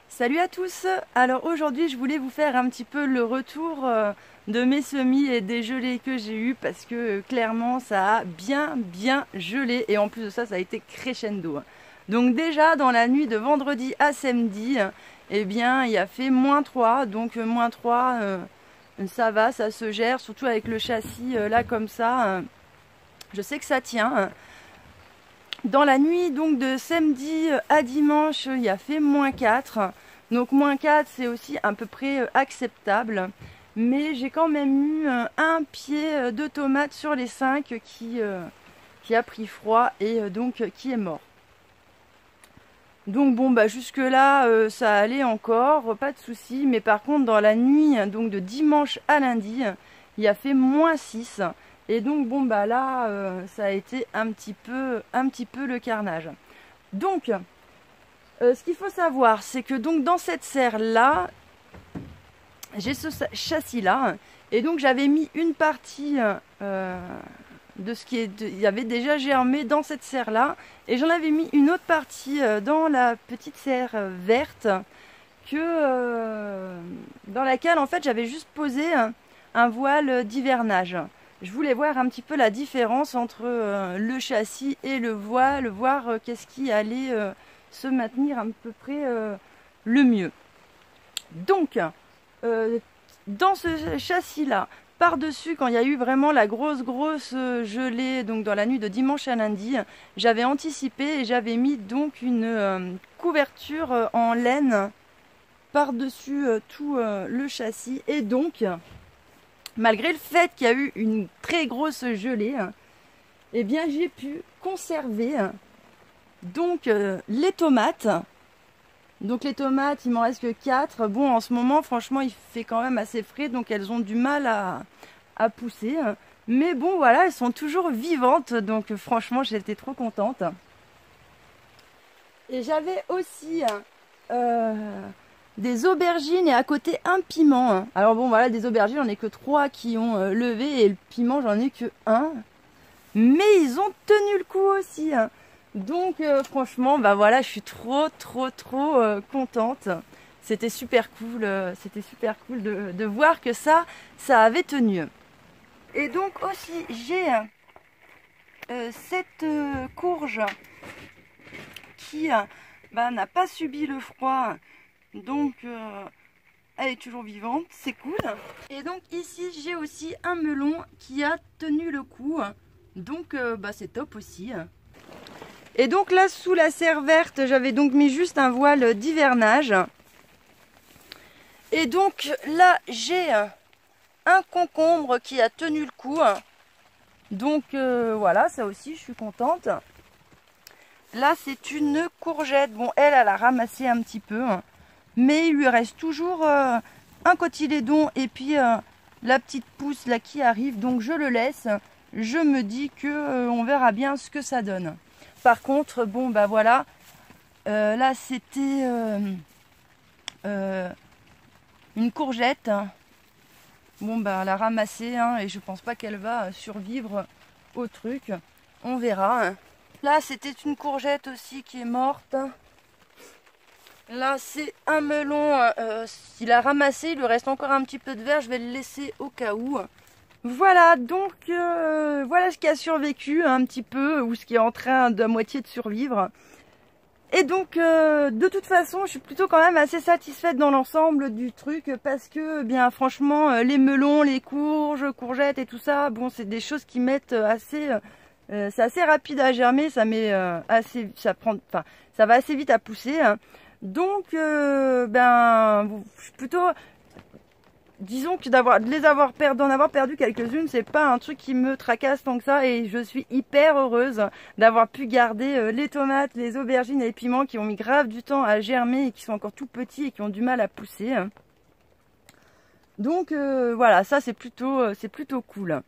Salut à tous. Alors aujourd'hui je voulais vous faire un petit peu le retour de mes semis et des gelées que j'ai eu parce que clairement ça a bien gelé et en plus de ça ça a été crescendo. Donc déjà dans la nuit de vendredi à samedi, eh bien il a fait -3, donc -3 ça va, ça se gère, surtout avec le châssis là comme ça, je sais que ça tient. Dans la nuit donc de samedi à dimanche, il a fait -4. Donc -4 c'est aussi à peu près acceptable. Mais j'ai quand même eu un pied de tomate sur les 5 qui a pris froid et donc qui est mort. Donc bon bah jusque là ça allait encore, pas de souci. Mais par contre dans la nuit donc de dimanche à lundi, il a fait -6. Et donc bon bah là ça a été un petit peu le carnage. Donc ce qu'il faut savoir c'est que donc dans cette serre là j'ai ce châssis là et donc j'avais mis une partie de ce qui il y avait déjà germé dans cette serre là et j'en avais mis une autre partie dans la petite serre verte dans laquelle en fait j'avais juste posé un voile d'hivernage. Je voulais voir un petit peu la différence entre le châssis et le voile, voir qu'est-ce qui allait se maintenir à peu près le mieux. Donc, dans ce châssis-là, par-dessus, quand il y a eu vraiment la grosse gelée, donc dans la nuit de dimanche à lundi, j'avais anticipé et j'avais mis donc une couverture en laine par-dessus tout le châssis. Et donc, malgré le fait qu'il y a eu une très grosse gelée, eh bien j'ai pu conserver donc les tomates. Donc les tomates, il m'en reste que 4. Bon, en ce moment, franchement, il fait quand même assez frais, donc elles ont du mal à pousser. Mais bon, voilà, elles sont toujours vivantes, donc franchement, j'étais trop contente. Et j'avais aussi des aubergines et à côté un piment. Alors bon voilà, des aubergines, j'en ai que 3 qui ont levé et le piment j'en ai que 1. Mais ils ont tenu le coup aussi. Donc franchement, bah voilà, je suis trop contente. C'était super cool, de voir que ça avait tenu. Et donc aussi j'ai cette courge qui n'a pas subi le froid. Donc elle est toujours vivante, c'est cool. Et donc ici j'ai aussi un melon qui a tenu le coup. Donc c'est top aussi. Et donc là sous la serre verte j'avais donc mis juste un voile d'hivernage. Et donc là j'ai un concombre qui a tenu le coup. Donc voilà, ça aussi je suis contente. Là c'est une courgette. Bon elle a ramassé un petit peu. Mais il lui reste toujours un cotylédon et puis la petite pousse là qui arrive. Donc je le laisse. Je me dis que on verra bien ce que ça donne. Par contre, bon bah voilà. Là c'était une courgette. Bon bah elle a ramassé et je pense pas qu'elle va survivre au truc. On verra. Là c'était une courgette aussi qui est morte. Là c'est un melon, il a ramassé, il lui reste encore un petit peu de verre, je vais le laisser au cas où. Voilà, donc voilà ce qui a survécu un petit peu, ou ce qui est en train de moitié de survivre. Et donc de toute façon je suis plutôt quand même assez satisfaite dans l'ensemble du truc, parce que bien franchement les melons, les courgettes et tout ça, bon c'est des choses qui mettent assez... c'est assez rapide à germer, ça va assez vite à pousser. Donc, je suis plutôt, disons que d'en avoir perdu quelques-unes, c'est pas un truc qui me tracasse tant que ça, et je suis hyper heureuse d'avoir pu garder les tomates, les aubergines et les piments qui ont mis grave du temps à germer et qui sont encore tout petits et qui ont du mal à pousser. Donc voilà, ça c'est plutôt cool.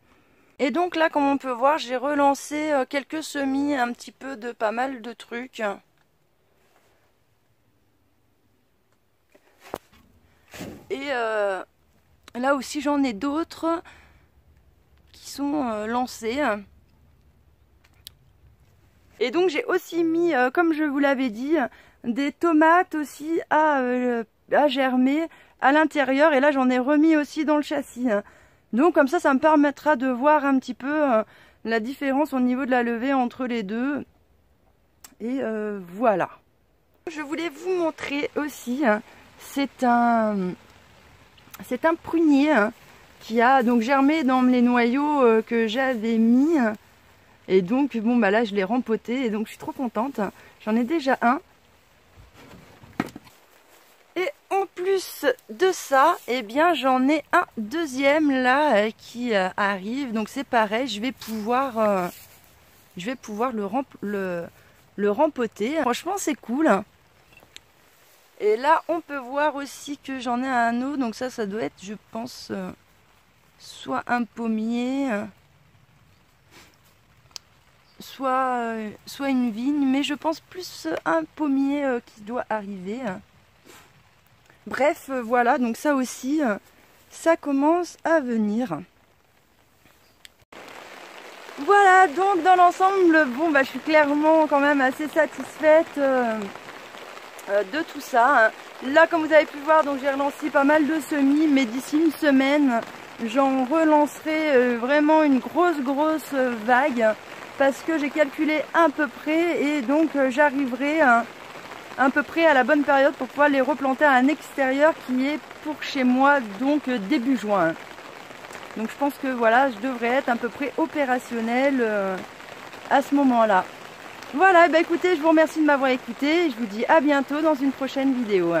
Et donc là, comme on peut voir, j'ai relancé quelques semis, un petit peu de pas mal de trucs. Et là aussi j'en ai d'autres qui sont lancés. Et donc j'ai aussi mis, comme je vous l'avais dit, des tomates aussi à germer à l'intérieur. Et là, j'en ai remis aussi dans le châssis. Donc comme ça me permettra de voir un petit peu la différence au niveau de la levée entre les deux. Et voilà. Je voulais vous montrer aussi, c'est un prunier qui a donc germé dans les noyaux que j'avais mis. Et donc bon bah là je l'ai rempoté et donc je suis trop contente. J'en ai déjà un. Et en plus de ça, eh bien j'en ai un deuxième là qui arrive. Donc c'est pareil, je vais pouvoir le rempoter. Franchement c'est cool. Et là on peut voir aussi que j'en ai un autre. Donc ça doit être, je pense, soit un pommier, soit une vigne. Mais je pense plus un pommier qui doit arriver. Bref, voilà, donc ça aussi, ça commence à venir. Voilà, donc dans l'ensemble, bon, bah, je suis clairement quand même assez satisfaite de tout ça. Là, comme vous avez pu voir, donc j'ai relancé pas mal de semis, mais d'ici une semaine, j'en relancerai vraiment une grosse vague, parce que j'ai calculé à peu près, et donc j'arriverai à peu près à la bonne période pour pouvoir les replanter à un extérieur qui est pour chez moi donc début juin. Donc je pense que voilà, je devrais être à peu près opérationnelle à ce moment-là. Voilà, bah écoutez, je vous remercie de m'avoir écouté et je vous dis à bientôt dans une prochaine vidéo.